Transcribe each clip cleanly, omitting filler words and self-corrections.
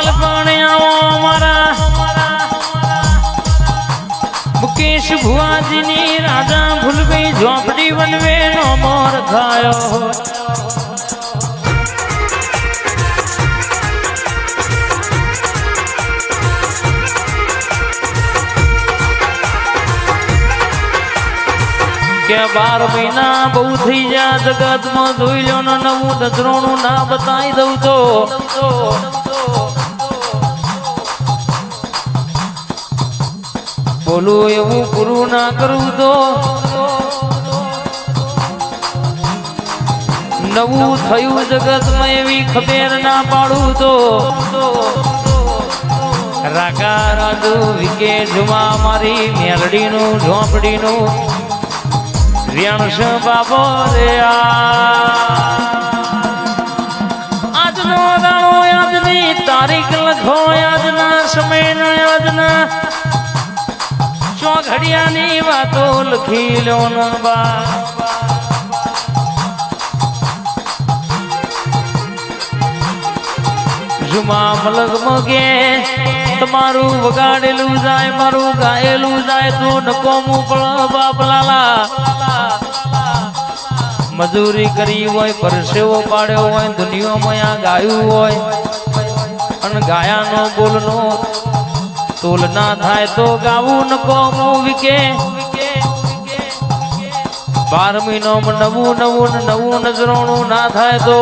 બાળપણ આવો મારા મુકેશ ભુવાજીની રાજા ભૂલવી ઝોપડી વનવે નો મોર ખાયો કે 12 મહિના બહુ થઈ ગયા જગતમાં જોઈ લો ને નવું નજરોનું ના બતાવી દઉં તો બોલું એવું પૂરું ના કરું તો નવું થયું જગતમાં એવી ખબર ના પાડું તો રાકા રાજુ વિકે જુમા મારી મેલડીનું ઝોપડીનું વ્યાણસ બાબો રે આજનો દાડો આજની તારીખ લખો આજના સમય આજના ઘડિયાની વાતો લખી લો બા જુમા મલગ મગે તમારું વગાડેલું જાય મારું ગાયેલું જાય તો નકોમું પણ બાપ લાલા મજૂરી કરી હોય પરસેવો પાડ્યો હોય દુનિયામાં આ ગાયું હોય અને ગાયાનો બોલનો તોલ ના થાય તો ગાવું નકોમું વિકે 12 મહિનોમાં નવું નજરોનું ના થાય તો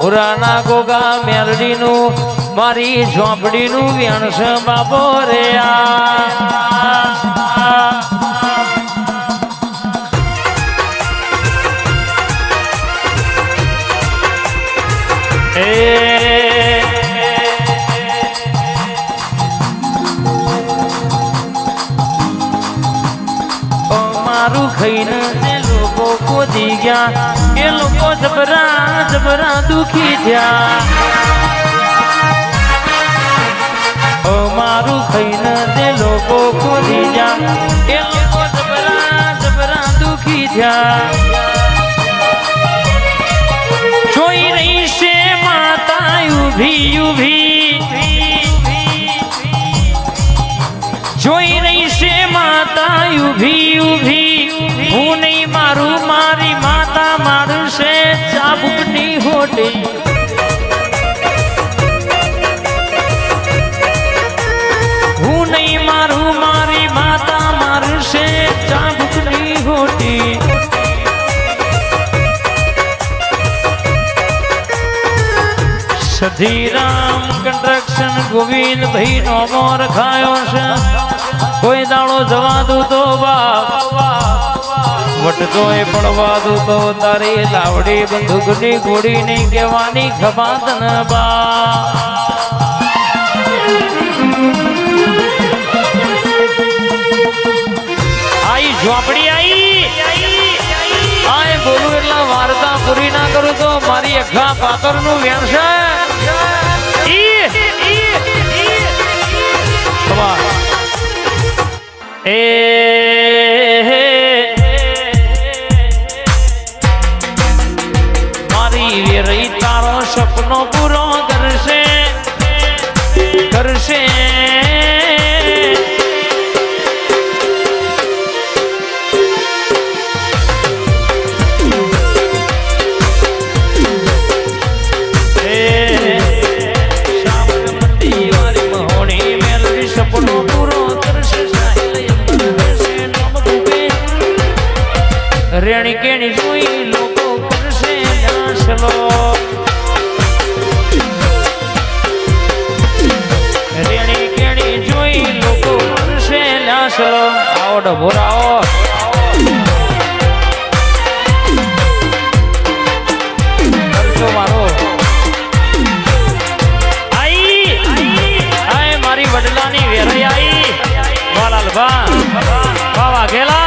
પુરાના ગોગા મેરડીનું મારી ઝોપડીનું વ્યાણસ બાબો રે મારું ખાઈને તે લોકો કોદી ગયા એ લોકો જબરા દુખી થયા મારું ખાઈને તે લોકો કોદી ગયા એ લોકો જબરા દુખી થયા જોઈ રહી છે માતા ઊભી જોઈ રહી છે માતા ઊભી હું નહીં મારું મારી માતા મારશે ચાબુકની હોટી હું નહીં મારું મારી માતા મારશે ચાબુકની હોટી સધીરામ કન્સ્ટ્રક્શન ગોવિંદ ભાઈ નો મોર ખાયો છે કોઈ દાડો જવા દઉં તો બાપ વટતો એ પડવા દઉં તો તારી લાવડી બંદૂકની ગોળી નહીં કહેવાની ખબાતન બા આઈ ઝોપડી આઈ બોલું એટલા વાર્તા પૂરી ના કરું તો મારી અખા પાતર નું વ્યાણ છે મારી વેરઈ તારો સપનો પૂરો કરશે રેણી કેણી જોઈ લોકો કરશે નાશલો રેણી કેણી જોઈ લોકો કરશે નાશલો આવો ડભોરાઓ કરજો મારો આઈ મારી વડલાની વેરાઈ આઈ વાલાલ બાવા ગેલા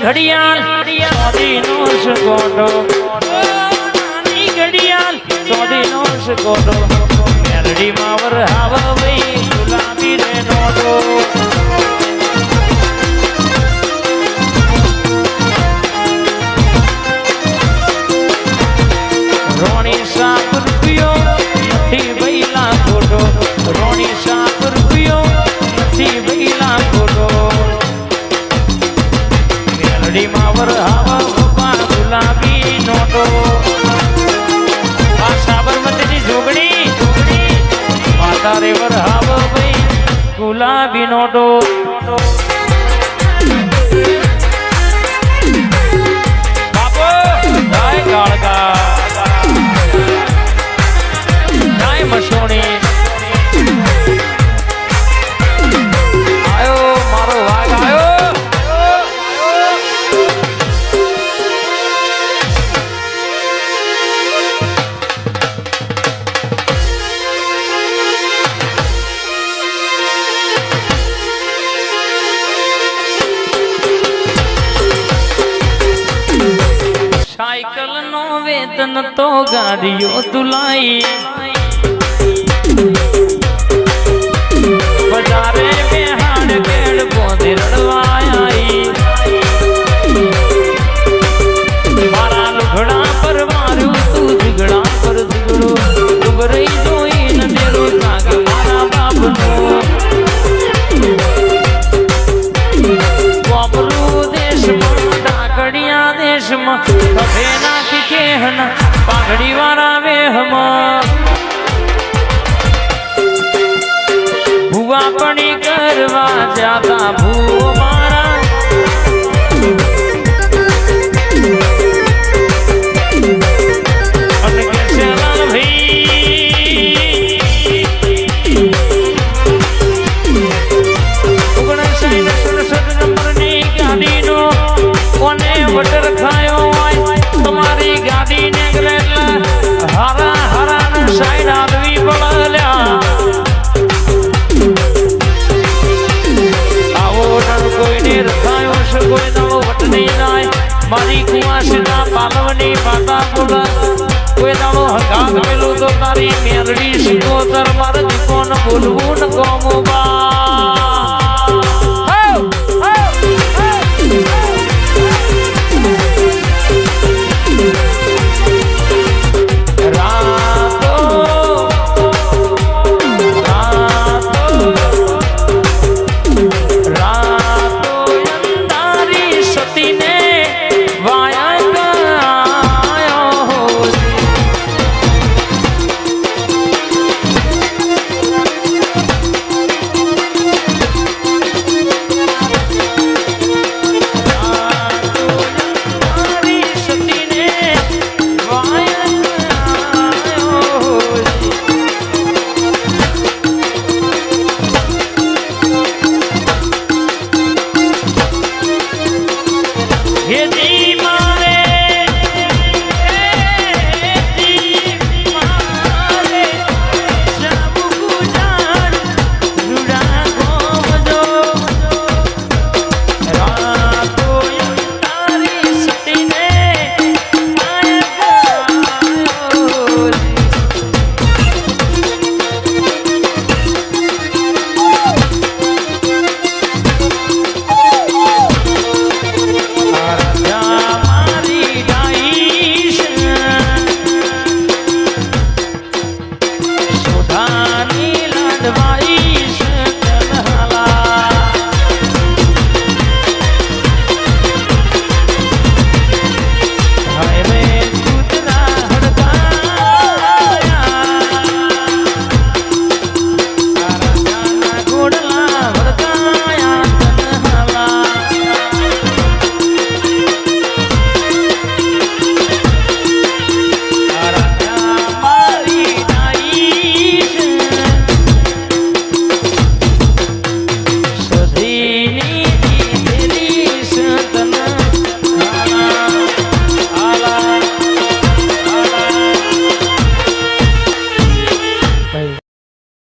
ઘડિયાળ મોતીનો સગોટો નાની ઘડિયાળ ચોડીનો શકોટો મેરડી માવર હાવ ભાઈ ગુલાબી રે નોટો રોણી સાપ રૂપિયો નથી ભઈલા ખોટો રોણી સાપ રૂપિયો નથી ભઈલા ખોટો મેરડી માવર હાવ બાપા ગુલાબી નોટો આ સાબરમતીની જોગણી માતા રે વર હાવ ભાઈ ગુલાબી નોટો બાપો જાય કાળકા જાય મસોણી આયો મારો વાઘ આયો સાયકલ નો વેતન તો ગાડીઓ તુલાઈ બજારે બેહાડ કેડ બોંધી રડવાઈ મારા લુગડા પર માર્યું તું ઝઘડા પર ઝઘડો ડુબરઈ જોઈને દેરો લાગે મારા બાપનો વાપરું દેશમાં ડાકડિયા દેશમાં કભે નાખી કેહના પાઘડી વાળા વેહમાં ભૂવા પણી કરવા જાતા ભૂવો મારા અને કેસે લાલ ભાઈ 59 નંબરની ગાડીનો કોને વટર ખાયો હોય તમારી ગાડી ને હારા હારા સાઈડ આલવી પડલ્યા કોઈને રખાયો છે કોઈ નવો વટની નાય મારી કુવાસના પાલવની માતા બોલા કોઈ દાડો હંગાત મેલું તો તારી મેરડી શિકોતર મારે દીકોન બોલવું ન કોમો બા